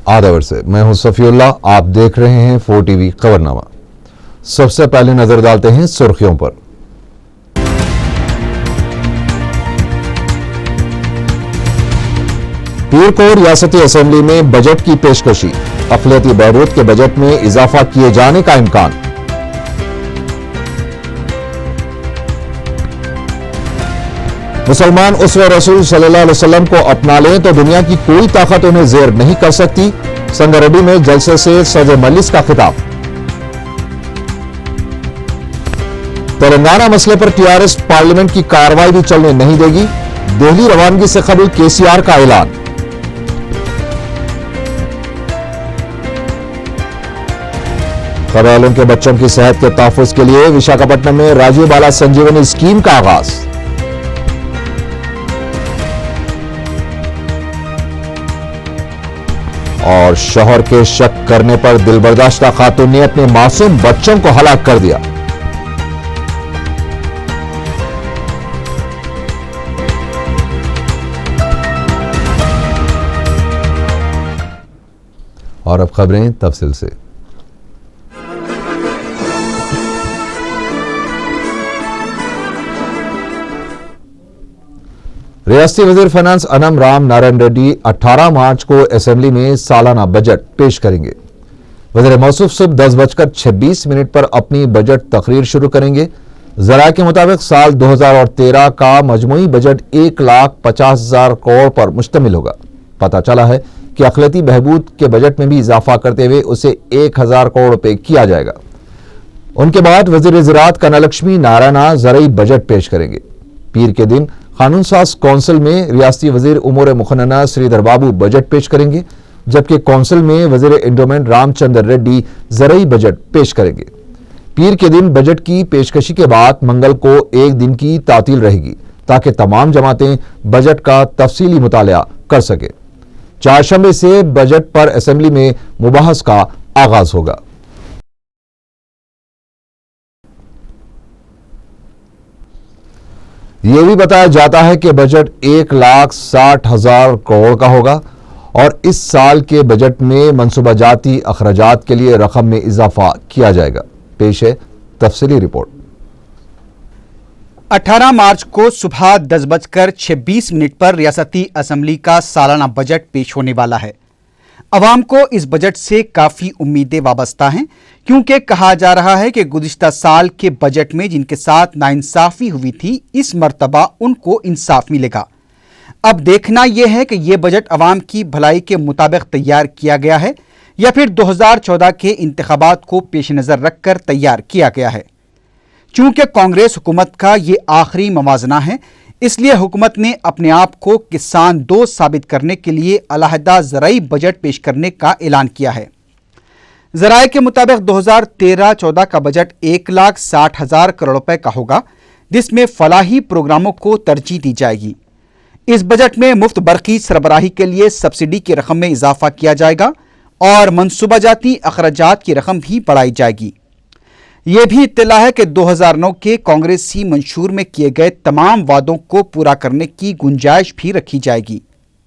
आदावर से मैं हूं सफीउल्लाह, आप देख रहे हैं 4 टीवी खबरनामा। सबसे पहले नजर डालते हैं सुर्खियों पर। पीर को रियासती असेंबली में बजट की पेशकशी, अक़लियती बहबूद के बजट में इजाफा किए जाने का इम्कान। मुसलमान उसवे रसूल सल्लल्लाहु अलैहि वसल्लम को अपना लें तो दुनिया की कोई ताकत उन्हें ज़ेर नहीं कर सकती। संगारेड्डी में जलसे से सदर मजलिस का खिताब। तेलंगाना मसले पर टीआरएस पार्लियामेंट की कार्रवाई भी चलने नहीं देगी। दिल्ली रवानगी से कबल केसीआर का ऐलान। खबरों के बच्चों की सेहत के तहफ़्फ़ुज़ के लिए विशाखापट्टनम में राजीव बाला संजीवनी स्कीम का आगाज। और शौहर के शक करने पर दिलबर्दाश्ता खातून ने अपने मासूम बच्चों को हलाक कर दिया। और अब खबरें तफसील से। रियासती वजीर फाइनेंस अनम राम नारायण रेड्डी 18 मार्च को असेंबली में सालाना बजट पेश करेंगे। वजीर मौसूफ सुबह 10:26 पर अपनी बजट तकरीर शुरू करेंगे। ज़राए के मुताबिक साल 2013 का मजमूई बजट 1,50,000 करोड़ पर मुश्तमिल होगा। पता चला है कि अक़लियती बहबूद के बजट में भी इजाफा करते हुए उसे 1,000 करोड़ रुपए किया जाएगा। उनके बाद वजीर ज़राअत कन्यालक्ष्मी नारायणा ज़रई बजट पेश करेंगे। पीर के दिन कानून साज कौंसिल में रियासती वजीर उमूर मुखन्ना श्रीधर बाबू बजट पेश करेंगे, जबकि कौंसिल में वजीर एंडोमेंट रामचंद्र रेड्डी ज़रई बजट पेश करेंगे। पीर के दिन बजट की पेशकशी के बाद मंगल को एक दिन की तातील रहेगी ताकि तमाम जमातें बजट का तफसीली मुतालिया कर सके। चारशंबे से बजट पर असेंबली में मुबाहस का आगाज होगा। यह भी बताया जाता है कि बजट 1,60,000 करोड़ का होगा और इस साल के बजट में मनसूबाजाती अखराजात के लिए रकम में इजाफा किया जाएगा। पेश है तफसीली रिपोर्ट। 18 मार्च को सुबह 10:26 पर रियासती असेंबली का सालाना बजट पेश होने वाला है। अवाम को इस बजट से काफ़ी उम्मीदें वाबस्ता हैं, क्योंकि कहा जा रहा है कि गुज़िश्ता साल के बजट में जिनके साथ नाइंसाफ़ी हुई थी, इस मर्तबा उनको इंसाफ मिलेगा। अब देखना यह है कि यह बजट अवाम की भलाई के मुताबिक तैयार किया गया है या फिर 2014 के इंतखाबात को पेश नज़र रखकर तैयार किया गया है। चूंकि कांग्रेस हुकूमत का ये आखिरी मवाजना है, इसलिए हुकूमत ने अपने आप को किसान दोस्त साबित करने के लिए अलहदा ज़राई बजट पेश करने का ऐलान किया है। ज़राए के मुताबिक 2013-14 का बजट 1,60,000 करोड़ रुपए का होगा, जिसमें फलाही प्रोग्रामों को तरजीह दी जाएगी। इस बजट में मुफ्त बरक़ी सरबराही के लिए सब्सिडी की रकम में इजाफा किया जाएगा और मनसूबाजाती अखराजात की रकम भी बढ़ाई जाएगी। यह भी इत्तला है कि 2009 के कांग्रेसी मंशूर में किए गए तमाम वादों को पूरा करने की गुंजाइश भी रखी जाएगी।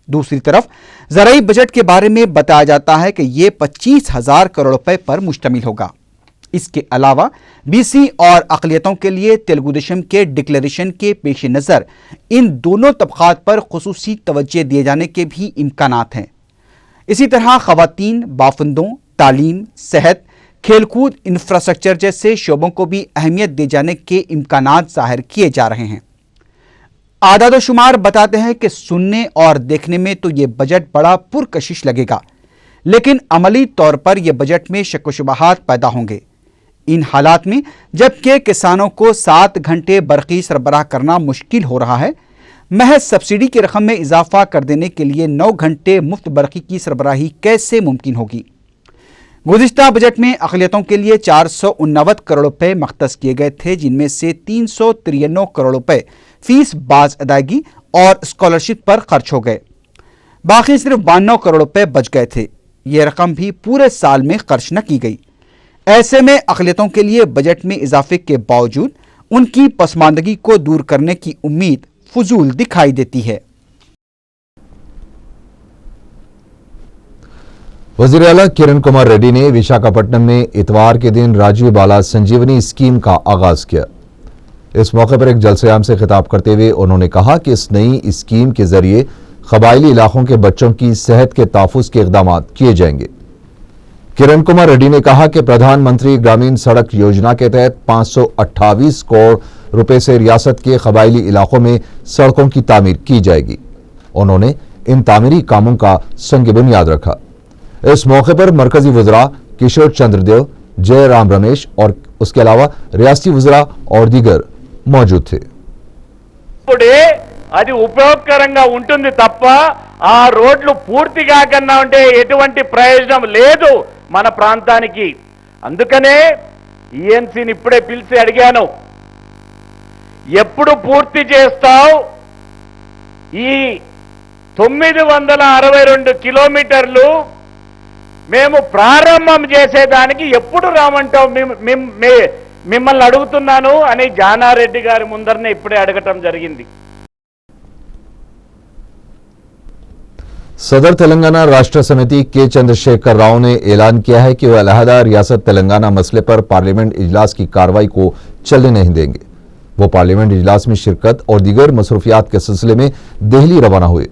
दूसरी तरफ ज़राई बजट के बारे में बताया जाता है कि यह 25,000 करोड़ रुपए पर मुश्तमिल होगा। इसके अलावा बीसी और अक़लियतों के लिए तेलुगु देशम के डिक्लेरेशन के पेश नज़र इन दोनों तबक़ात पर खुसूसी तवज्जो दिए जाने के भी इम्कानात हैं। इसी तरह ख़वातीन, बाफंदों, तालीम, सेहत, खेलकूद, इंफ्रास्ट्रक्चर जैसे शोबों को भी अहमियत दिए जाने के इम्कानात ज़ाहिर किए जा रहे हैं। आदाद शुमार बताते हैं कि सुनने और देखने में तो ये बजट बड़ा पुरकशिश लगेगा, लेकिन अमली तौर पर यह बजट में शक व शुबहात पैदा होंगे। इन हालात में जबकि किसानों को 7 घंटे बरक़ी सरबराह करना मुश्किल हो रहा है, महज सब्सिडी की रकम में इजाफा कर देने के लिए 9 घंटे मुफ्त बरक़ी की सरबराही कैसे मुमकिन होगी। गुज़िश्ता बजट में अक़लियतों के लिए 459 करोड़ रुपए मख्तस किए गए थे, जिनमें से 393 करोड़ रुपए फीस बाज अदायगी और स्कॉलरशिप पर खर्च हो गए। बाकी सिर्फ 92 करोड़ रुपए बच गए थे। यह रकम भी पूरे साल में खर्च न की गई। ऐसे में अक़लियतों के लिए बजट में इजाफे के बावजूद उनकी पसमानदगी को दूर करने की उम्मीद फजूल दिखाई देती है। वजीर आला किरण कुमार रेड्डी ने विशाखापट्टनम में इतवार के दिन राजीव बाला संजीवनी स्कीम का आगाज किया। इस मौके पर एक जलसेआम से खिताब करते हुए उन्होंने कहा कि इस नई स्कीम के जरिए कबायली इलाकों के बच्चों की सेहत के तहफ़्फ़ुज़ के इक़दाम किए जाएंगे। किरण कुमार रेड्डी ने कहा कि प्रधानमंत्री ग्रामीण सड़क योजना के तहत 528 करोड़ रुपए से रियासत के कबायली इलाकों में सड़कों की तामीर की जाएगी। उन्होंने इन तामीरी कामों का संग बुनियाद रखा। इस मौके पर मरकजी वज़रा किशोर चंद्र देव, जयराम रमेश और उसके अलावा रियासती वज़रा और दीगर मौजूद थे। అది ఉపయోగకరంగా ఉంటుంది తప్ప ఆ రోడ్లు పూర్తి కాకన్నా ఉంటే ఎటువంటి ప్రయోజనం లేదు మన ప్రాంతానికి. అందుకనే ఈఎన్సీని ఇప్పుడే పిలిచి అడిగాను, ఎప్పుడు పూర్తి చేస్తావు ఈ 962 కిలోమీటర్లు మేము ప్రారంభం చేసేదానికి ఎప్పుడు రామంటావు మిమ్మల్ని అడుగుతున్నాను అని జానారెడ్డి గారి ముందరనే ఇప్పుడే అడగటం జరిగింది. सदर तेलंगाना राष्ट्र समिति के चंद्रशेखर राव ने ऐलान किया है कि वह अलहदा रियासत तेलंगाना मसले पर पार्लियामेंट इजलास की कार्रवाई को चलने नहीं देंगे। वो पार्लियामेंट इजलास में शिरकत और दीगर मसरूफियात के सिलसिले में दिल्ली रवाना हुए।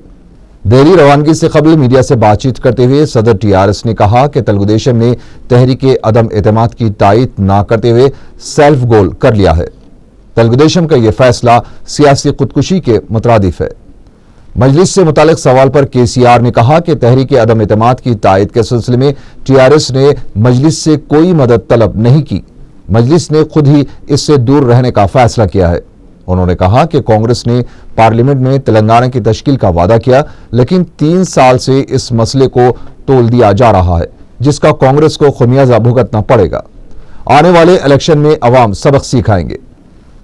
दिल्ली रवानगी से कबल मीडिया से बातचीत करते हुए सदर टीआरएस ने कहा कि तेलुगुदेशम ने तहरीक अदम एतमाद की तायद न करते हुए सेल्फ गोल कर लिया है। तेलुगुदेशम का यह फैसला सियासी खुदकुशी के मुतरादिफ है। मजलिस से मुतालिक सवाल पर केसीआर ने कहा कि तहरीक अदम एतमाद की तायद के सिलसिले में टीआरएस ने मजलिस से कोई मदद तलब नहीं की। मजलिस ने खुद ही इससे दूर रहने का फैसला किया है। उन्होंने कहा कि कांग्रेस ने पार्लियामेंट में तेलंगाना की तश्कील का वादा किया, लेकिन 3 साल से इस मसले को तोल दिया जा रहा है, जिसका कांग्रेस को खमियाजा भुगतना पड़ेगा। आने वाले इलेक्शन में अवाम सबक सिखाएंगे।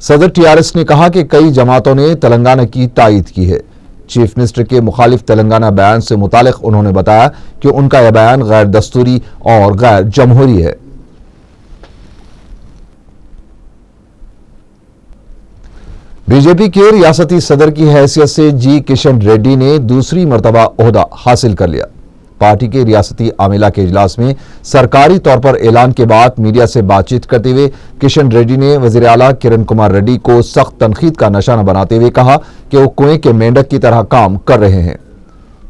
सदर टीआरएस ने कहा कि कई जमातों ने तेलंगाना की तायद की है। चीफ मिनिस्टर के मुखालिफ तेलंगाना बयान से मुतालिक उन्होंने बताया कि उनका यह बयान गैर दस्तूरी और गैर जमहूरी है। बीजेपी के रियासती सदर की हैसियत से जी किशन रेड्डी ने दूसरी मर्तबा ओहदा हासिल कर लिया। पार्टी के रियासती आमिला के इजलास में सरकारी तौर पर ऐलान के बाद मीडिया से बातचीत करते हुए किशन रेड्डी ने वज़ीर आला किरण कुमार रेड्डी को सख्त तनकीद का निशाना बनाते हुए कहा कि वो कुएं के मेंढक की तरह काम कर रहे हैं।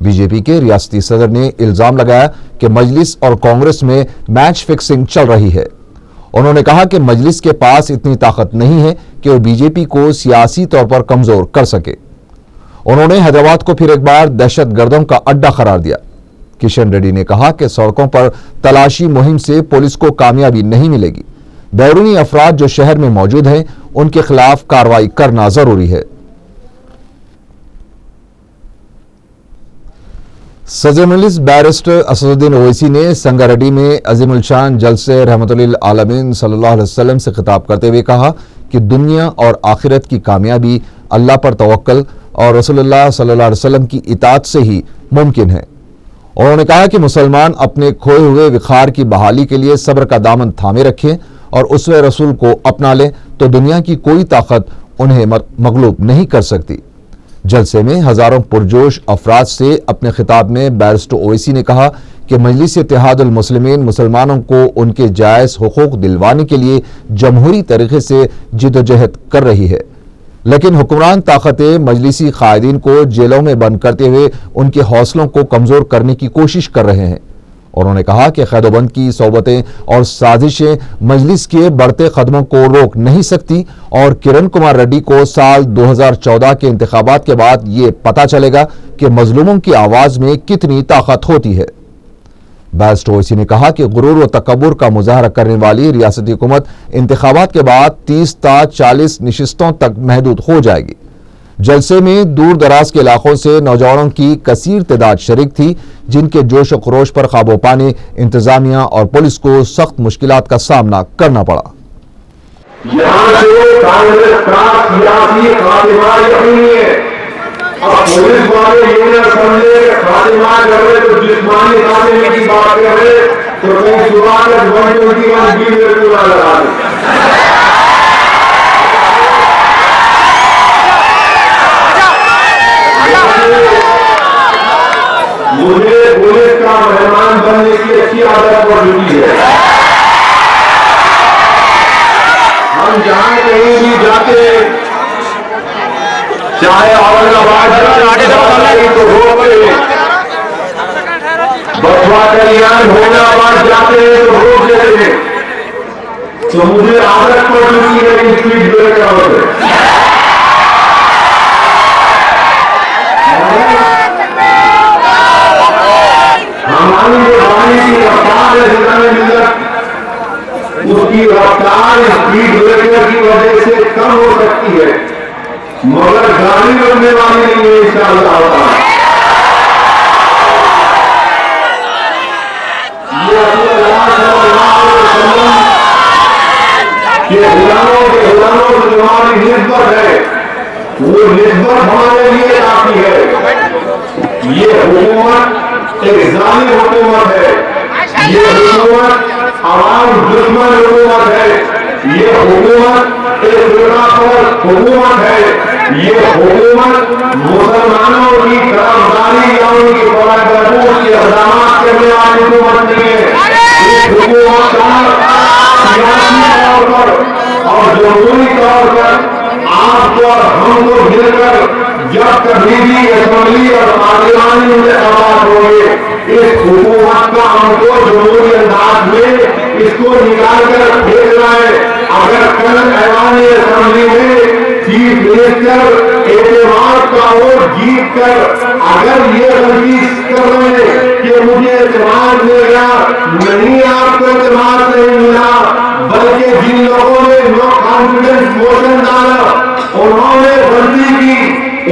बीजेपी के रियासती सदर ने इल्जाम लगाया कि मजलिस और कांग्रेस में मैच फिक्सिंग चल रही है। उन्होंने कहा कि मजलिस के पास इतनी ताकत नहीं है कि वो बीजेपी को सियासी तौर पर कमजोर कर सके। उन्होंने हैदराबाद को फिर एक बार दहशतगर्दों का अड्डा करार दिया। किशन रेड्डी ने कहा कि सड़कों पर तलाशी मुहिम से पुलिस को कामयाबी नहीं मिलेगी। बैरूनी अफराद जो शहर में मौजूद हैं, उनके खिलाफ कार्रवाई करना जरूरी है। सदर मजलिस बैरिस्टर असदुद्दीन ओवैसी ने संगारेड्डी में अजीमुल शान जलसे रहमतुल्लिल आलमीन सल्लल्लाहु अलैहि वसल्लम से खिताब करते हुए कहा कि दुनिया और आखिरत की कामयाबी अल्लाह पर तवक्कल और रसूलुल्लाह सल्लल्लाहु अलैहि वसल्लम की इताअत से ही मुमकिन है। उन्होंने कहा कि मुसलमान अपने खोए हुए विखार की बहाली के लिए सब्र का दामन थामे रखें और उसवे रसूल को अपना लें तो दुनिया की कोई ताकत उन्हें मगलूब नहीं कर सकती। जलसे में हजारों पुरजोश अफराद से अपने खिताब में बैरिस्टर ओवैसी ने कहा कि मजलिस इत्तेहादुल मुस्लिमीन मुसलमानों को उनके जायज़ हुकूक दिलवाने के लिए जमहूरी तरीके से जिदोजहद कर रही है, लेकिन हुक्मरान ताकतें मजलिसी कायदीन को जेलों में बंद करते हुए उनके हौसलों को कमजोर करने की कोशिश कर रहे हैं। उन्होंने कहा कि खैदोबंद की सोबतें और साजिशें मजलिस के बढ़ते कदमों को रोक नहीं सकती और किरण कुमार रेड्डी को साल 2014 के इंतखाबात के बाद ये पता चलेगा कि मजलूमों की आवाज में कितनी ताकत होती है। बैरिस्टर ओवैसी ने कहा कि गुरूर व तकब्बुर का मुजाहरा करने वाली रियासती हुकूमत इंतखाबात के बाद 30 ta 40 नशिस्तों तक महदूद हो जाएगी। जलसे में दूर दराज के इलाकों से नौजवानों की कसीर तादाद शरीक थी, जिनके जोश व खरोश पर काबू पाने इंतजामिया और पुलिस को सख्त मुश्किलात का सामना करना पड़ा। यहाँ से कांग्रेस का सियासी खातिमा यही है। अब पुलिस वाले ये न समझे खातिमा कर रहे तो जिस्मानी खातिमे की बात कर रहे तो कहीं सुबह 121 बी में पूरा लगा दे। मुझे पुलिस का मेहमान बनने की दादागिरी को रोकते हैं, बछवा कल्याण होना बात जाते हैं तो रोक देते हैं। तो मुझे आदत पड़ चुकी है स्पीड ब्रेकर होते। हमारी जो गाड़ी की रफ्तार है जितने मिलत, उसकी रफ्तार स्पीड ब्रेकर की वजह से कम हो सकती है, मगर गाड़ी बनने वाली नहीं है इंशाअल्लाह ताला। ये के गुलामों से जो हमारी निस्बत है, वो निस्बत हमारे लिए काफी है। ये हुकूमत एक जालिम हुकूमत है, ये हुकूमत आवाम दुश्मन हुकूमत है, ये हुकूमत एक फिरकापरस्त हुकूमत है, ये हुकूमत मुसलमानों की तरफदारी या उनकी बहबूद के इक़दाम करने वाली हुकूमत नहीं है। इस हुकूमत का सियासी तौर पर और जमहूरी तौर पर आपको और हमको मिलकर जब कभी भी असेंबली और पार्लियामानी इंतखाबात होंगे, इस हुकूमत का हमको जमहूरी अंदाज में इसको निकाल कर फेंकना है। अगर कल ऐवान असेंबली में चीफ मिनिस्टर एतमाद का वोट जीत कर अगर ये गलती कर रहे हैं कि मुझे एतमाद मिलेगा, नहीं आपको एतमाद नहीं मिला, बल्कि जिन लोगों ने नो कॉन्फिडेंस मोशन डाला उन्होंने गलती की,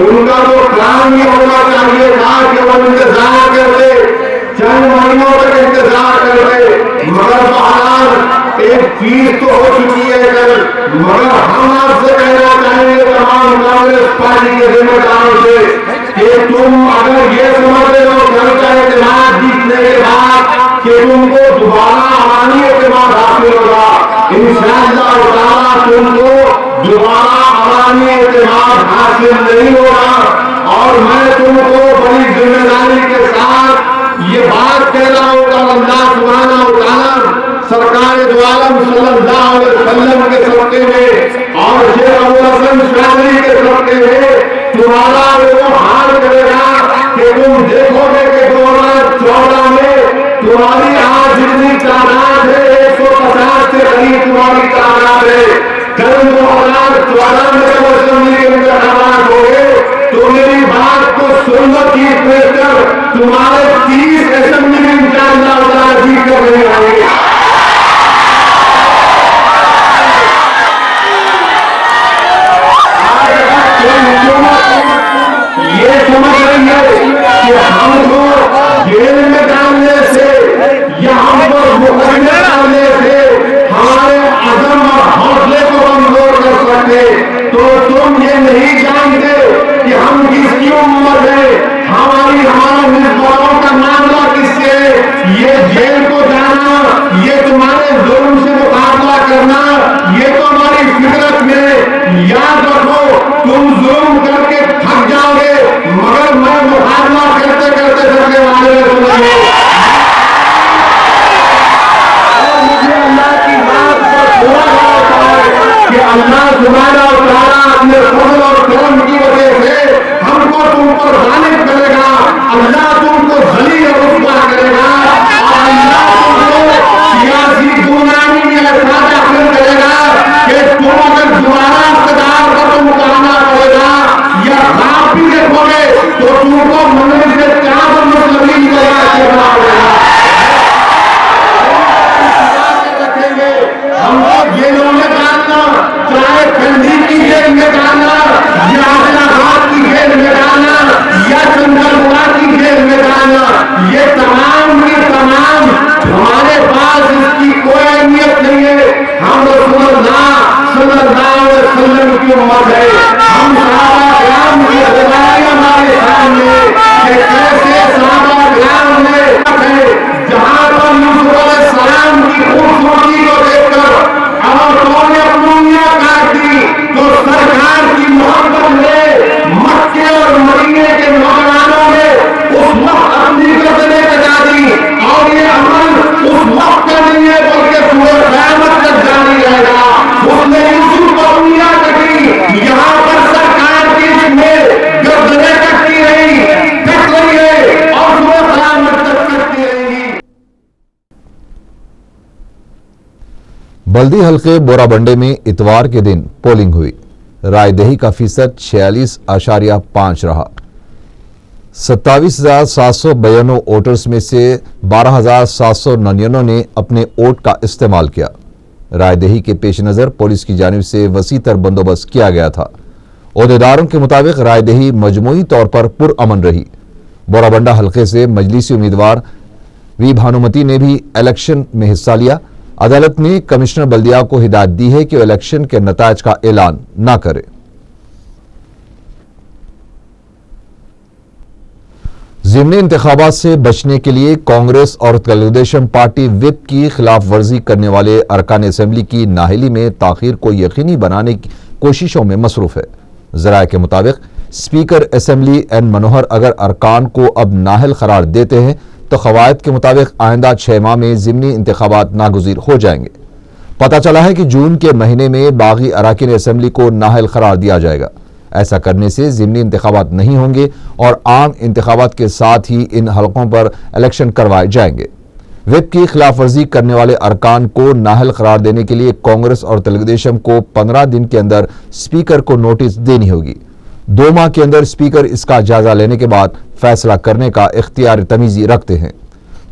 उनका तो काम ही होना चाहिए था कि वो इंतजार कर ले, चंद महीनों तक इंतजार कर ले। मगर बहरहाल एक चीज तो हो चुकी है कल, मगर हम आपसे कहना चाहेंगे तमाम कांग्रेस पार्टी के जिम्मेदारों से कि तुम अगर ये समझते हो कल का एतमाद जीतने के बाद कि तुमको दोबारा अवामी एतमाद हासिल होगा, इंशाअल्लाह ताला तुमको दोबारा अवामी एतमाद हासिल नहीं होगा। और मैं तुमको बड़ी जिम्मेदारी के साथ ये बात कह रहा हूँ, अल्लाह सुब्हानहू व तआला सरकार दो आलम सल्लल्लाहु अलैहि वसल्लम के सबके में और शेख अबू हसन शाज़ली के सबके में तुम्हारा वो हाल करेगा कि तुम देखोगे कि 2014 में तुम्हारी आज जितनी तादाद है 150 के करीब तुम्हारी तादाद है। कल 2014 में जब असेंबली के इंतखाबात होंगे तो मेरी बात को सुन लो चीफ मिनिस्टर, तुम्हारे 30 असेंबली में इंशाअल्लाह जीत कर नहीं आएंगे। ये समझ रही है कि हमको जेल में डालने से या हमको मुकदमे डालने से हमारे अज़म और हौसले को कमजोर कर सकते, तो बल्दी हल्के बोराबंडे में इतवार के दिन पोलिंग हुई। रायदही का फीसद 46.5 रहा। 27,792 वोटर्स में से 12,799 ने अपने वोट का इस्तेमाल किया। रायदही के पेश नज़र पुलिस की जानिब से वसीतर बंदोबस्त किया गया था। ओहदेदारों के मुताबिक रायदही मजमूई तौर पर पुरअमन रही। बोराबंडा हल्के से मजलिसी उम्मीदवार वी भानुमति ने भी इलेक्शन में हिस्सा लिया। अदालत ने कमिश्नर बल्दिया को हिदायत दी है कि वो इलेक्शन के नतायज का ऐलान न करे। ज़िमनी इंतखाबात से बचने के लिए कांग्रेस और तेलुगुदेशम पार्टी विप की खिलाफ वर्जी करने वाले अरकान असेंबली की नाअहली में ताखीर को यकीनी बनाने की कोशिशों में मसरूफ है। ज़राए के मुताबिक स्पीकर असेंबली एन मनोहर अगर अरकान को अब नाअहल करार देते हैं तो क़वायद के मुताबिक आइंदा 6 माह में ज़िमनी इंतखाबात नागुज़ीर हो जाएंगे। पता चला है कि जून के महीने में बागी अरकान असेंबली को नाअहल करार दिया जाएगा। ऐसा करने से ज़िमनी इंतखाबात नहीं होंगे और आम इंतखाबात के साथ ही इन हलकों पर इलेक्शन करवाए जाएंगे। विप की खिलाफ वर्जी करने वाले अरकान को नाअहल करार देने के लिए कांग्रेस और तेलुगुदेशम को 15 दिन के अंदर स्पीकर को नोटिस देनी होगी। 2 माह के अंदर स्पीकर इसका जायजा लेने के बाद फैसला करने का इख्तियार तमीज़ी रखते हैं।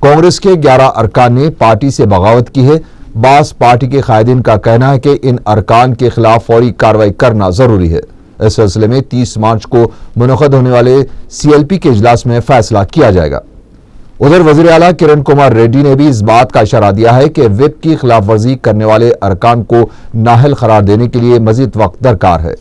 कांग्रेस के 11 अरकान ने पार्टी से बगावत की है। बास पार्टी के कायदीन का कहना है कि इन अरकान के खिलाफ फौरी कार्रवाई करना जरूरी है। इस सिलसिले में 30 मार्च को मुनक़द होने वाले CLP के इजलास में फैसला किया जाएगा। उधर वज़ीर आला किरण कुमार रेड्डी ने भी इस बात का इशारा दिया है कि विप की खिलाफ वर्जी करने वाले अरकान को नाअहल करार देने के लिए मजीद वक्त दरकार है।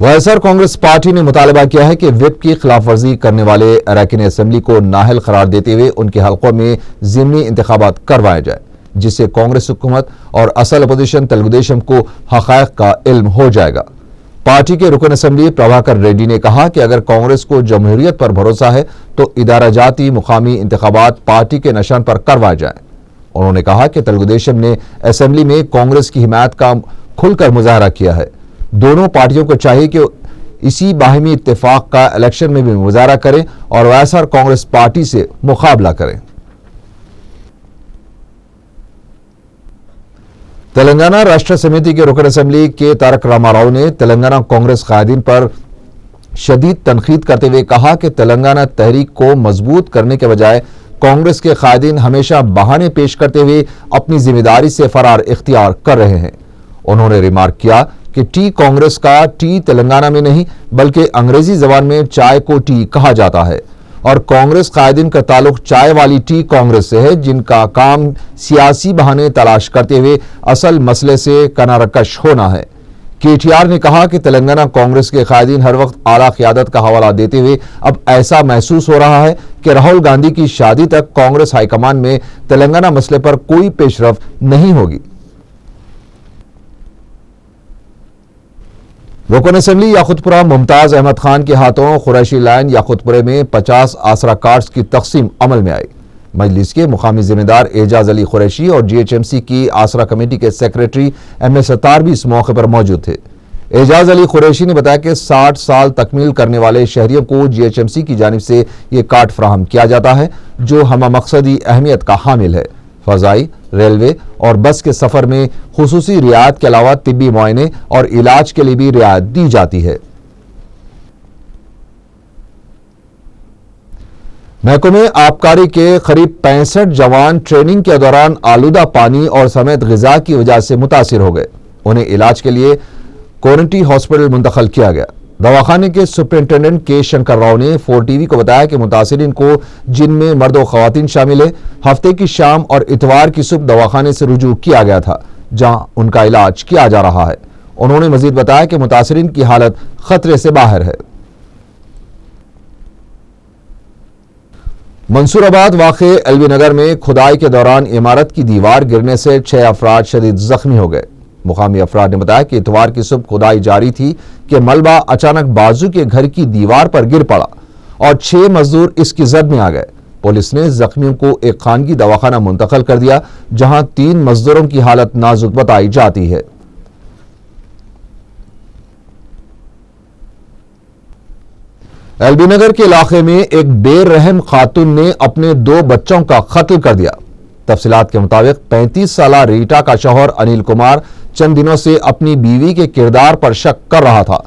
वायएसआर कांग्रेस पार्टी ने मुतालबा किया है कि विप की खिलाफ वर्जी करने वाले अरकान असेंबली को नाअहल करार देते हुए उनके हलकों में ज़िमनी इंतखाबात करवाए जाए, जिससे कांग्रेस हुकूमत और असल अपोजिशन तेलुगुदेशम को हक़ाइक़ का इल्म हो जाएगा। पार्टी के रुकन असेंबली प्रभाकर रेड्डी ने कहा कि अगर कांग्रेस को जमहूरियत पर भरोसा है तो इदारा जाती मुकामी इंतखाबात पार्टी के निशान पर करवाए जाएं। उन्होंने कहा कि तेलुगुदेशम ने असेंबली में कांग्रेस की हिमायत का खुलकर मुजाहरा किया है। दोनों पार्टियों को चाहिए कि इसी बाहिमी इत्तेफाक का इलेक्शन में भी मुजाहरा करें और वायएसआर कांग्रेस पार्टी से मुकाबला करें। तेलंगाना राष्ट्र समिति के रुकन असेंबली के तारक रामाराव ने तेलंगाना कांग्रेस कायदीन पर शदीद तनकीद करते हुए कहा कि तेलंगाना तहरीक को मजबूत करने के बजाय कांग्रेस के कायदीन हमेशा बहाने पेश करते हुए अपनी जिम्मेदारी से फरार इख्तियार कर रहे हैं। उन्होंने रिमार्क किया कि टी कांग्रेस का टी तेलंगाना में नहीं बल्कि अंग्रेजी जबान में चाय को टी कहा जाता है और कांग्रेस कायदीन का ताल्लुक चाय वाली टी कांग्रेस से है, जिनका काम सियासी बहाने तलाश करते हुए असल मसले से कनारकश होना है। KTR ने कहा कि तेलंगाना कांग्रेस के कायदीन हर वक्त आला क़यादत का हवाला देते हुए अब ऐसा महसूस हो रहा है कि राहुल गांधी की शादी तक कांग्रेस हाईकमान में तेलंगाना मसले पर कोई पेशरफ नहीं होगी। रुकन असेंबली याकुतपुरा मुमताज अहमद खान के हाथों कुरैशी लाइन याकुतपुरे में 50 आसरा कार्ड्स की तकसीम अमल में आई। मजलिस के मुकामी जिम्मेदार एजाज अली कुरैशी और GHMC की आसरा कमेटी के सेक्रेटरी MA सत्तार भी इस मौके पर मौजूद थे। एजाज अली कुरैशी ने बताया कि 60 साल तकमील करने वाले शहरियों को GHMC की जानिब से ये कार्ड फराहम किया जाता है, जो हमा मकसदी अहमियत का हामिल है। फ़ज़ाई, रेलवे और बस के सफ़र में खुसूसी रियायत के अलावा तिब्बी मुआयने और इलाज के लिए भी रियायत दी जाती है। महकमे आबकारी के करीब 65 जवान ट्रेनिंग के दौरान आलूदा पानी और समेत ग़िज़ा की वजह से मुतासिर हो गए। उन्हें इलाज के लिए कोरंटी हॉस्पिटल मुंतकिल किया गया। दवाखाने के सुपरिंटेंडेंट के शंकर राव ने 4TV को बताया कि मुतासिरीन को, जिनमें मर्द और ख़वातीन शामिल है, हफ्ते की शाम और इतवार की सुबह दवाखाने से रुजू किया गया था, जहां उनका इलाज किया जा रहा है। उन्होंने मजीद बताया कि मुतासिरीन की हालत खतरे से बाहर है। मंसूराबाद वाक़े एलबी नगर में खुदाई के दौरान इमारत की दीवार गिरने से 6 अफराद शदीद जख्मी हो गए। मुकामी अफराद ने बताया कि इतवार की सुबह खुदाई जारी थी कि मलबा अचानक बाजू के घर की दीवार पर गिर पड़ा और 6 मजदूर इसकी जद में आ गए। पुलिस ने जख्मियों को एक खानगी दवाखाना मुंतकिल कर दिया, जहां 3 मजदूरों की हालत नाजुक बताई जाती है। एलबी नगर के इलाके में एक बेरहम खातून ने अपने 2 बच्चों का कत्ल कर दिया। तफसीलात के मुताबिक 35 साल रीटा का शौहर अनिल कुमार चंद दिनों से अपनी बीवी के किरदार पर शक कर रहा था,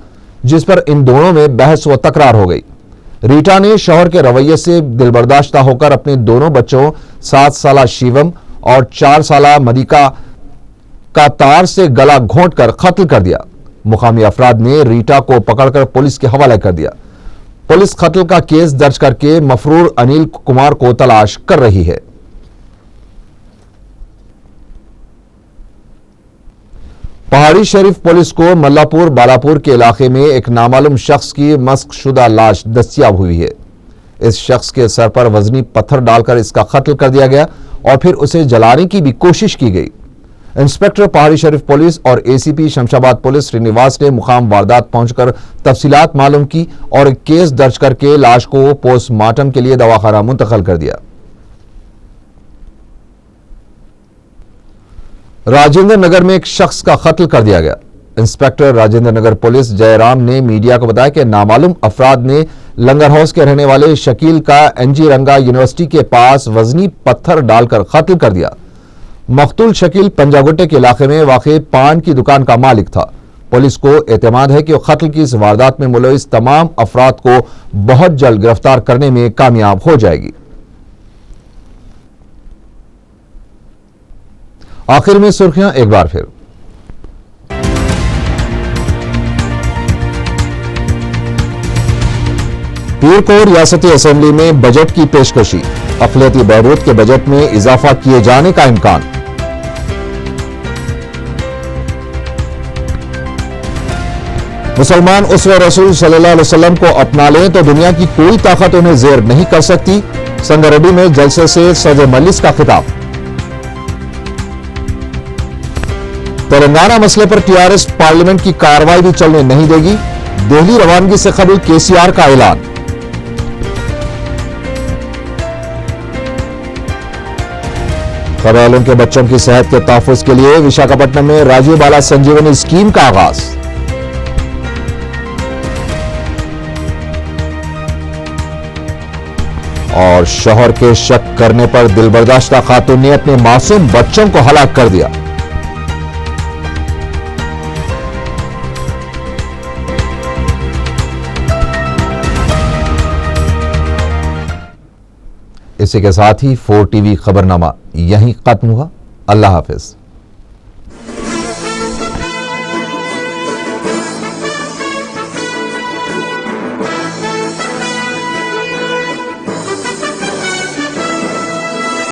जिस पर इन दोनों में बहस व तकरार हो गई। रीटा ने शौहर के रवैये से दिलबर्दाश्ता होकर अपने दोनों बच्चों 7 साल शिवम और 4 साल मदिका का तार से गला घोंटकर कत्ल कर दिया। मुकामी अफराद ने रीटा को पकड़कर पुलिस के हवाले कर दिया। पुलिस कत्ल का केस दर्ज करके मफरूर अनिल कुमार को तलाश कर रही है। पहाड़ी शरीफ पुलिस को मल्लापुर बालापुर के इलाके में एक नामालूम शख्स की मस्कशुदा लाश दस्तियाब हुई है। इस शख्स के सर पर वजनी पत्थर डालकर इसका कत्ल कर दिया गया और फिर उसे जलाने की भी कोशिश की गई। इंस्पेक्टर पहाड़ी शरीफ पुलिस और एसीपी शमशाबाद पुलिस श्रीनिवास ने मुकाम वारदात पहुंचकर तफसीलात मालूम की और एक केस दर्ज करके लाश को पोस्टमार्टम के लिए दवाखाना मुंतकिल कर दिया। राजेंद्र नगर में एक शख्स का कत्ल कर दिया गया। इंस्पेक्टर राजेंद्र नगर पुलिस जयराम ने मीडिया को बताया कि नामालूम अफराद ने लंगर हाउस के रहने वाले शकील का एनजी रंगा यूनिवर्सिटी के पास वजनी पत्थर डालकर कत्ल कर दिया। मकतूल शकील पंजागुट्टे के इलाके में वाक़ई पान की दुकान का मालिक था। पुलिस को एतमाद है कि वह कत्ल की इस वारदात में मुलविस तमाम अफराद को बहुत जल्द गिरफ्तार करने में कामयाब हो जाएगी। आखिर में सुर्खियां एक बार फिर। पीर को रियासती असेंबली में बजट की पेशकशी, अक़लियती बहबूद के बजट में इजाफा किए जाने का इम्कान। मुसलमान उसवे रसूल सल्लल्लाहु अलैहि वसल्लम को अपना लें तो दुनिया की कोई ताकत उन्हें जेर नहीं कर सकती। संगारेड्डी में जलसे से सदर मजलिस का खिताब। तेलंगाना मसले पर टीआरएस पार्लियामेंट की कार्रवाई भी चलने नहीं देगी। दिल्ली रवानगी से कबल केसीआर का ऐलान। घरवालों के बच्चों की सेहत के तहफ़्फ़ुज़ के लिए विशाखापट्टनम में राजीव बाला संजीवनी स्कीम का आगाज। और शौहर के शक करने पर दिलबर्दाश्ता खातून ने अपने मासूम बच्चों को हलाक कर दिया। इसी के साथ ही 4 टीवी खबरनामा यहीं खत्म हुआ। अल्लाह हाफिज।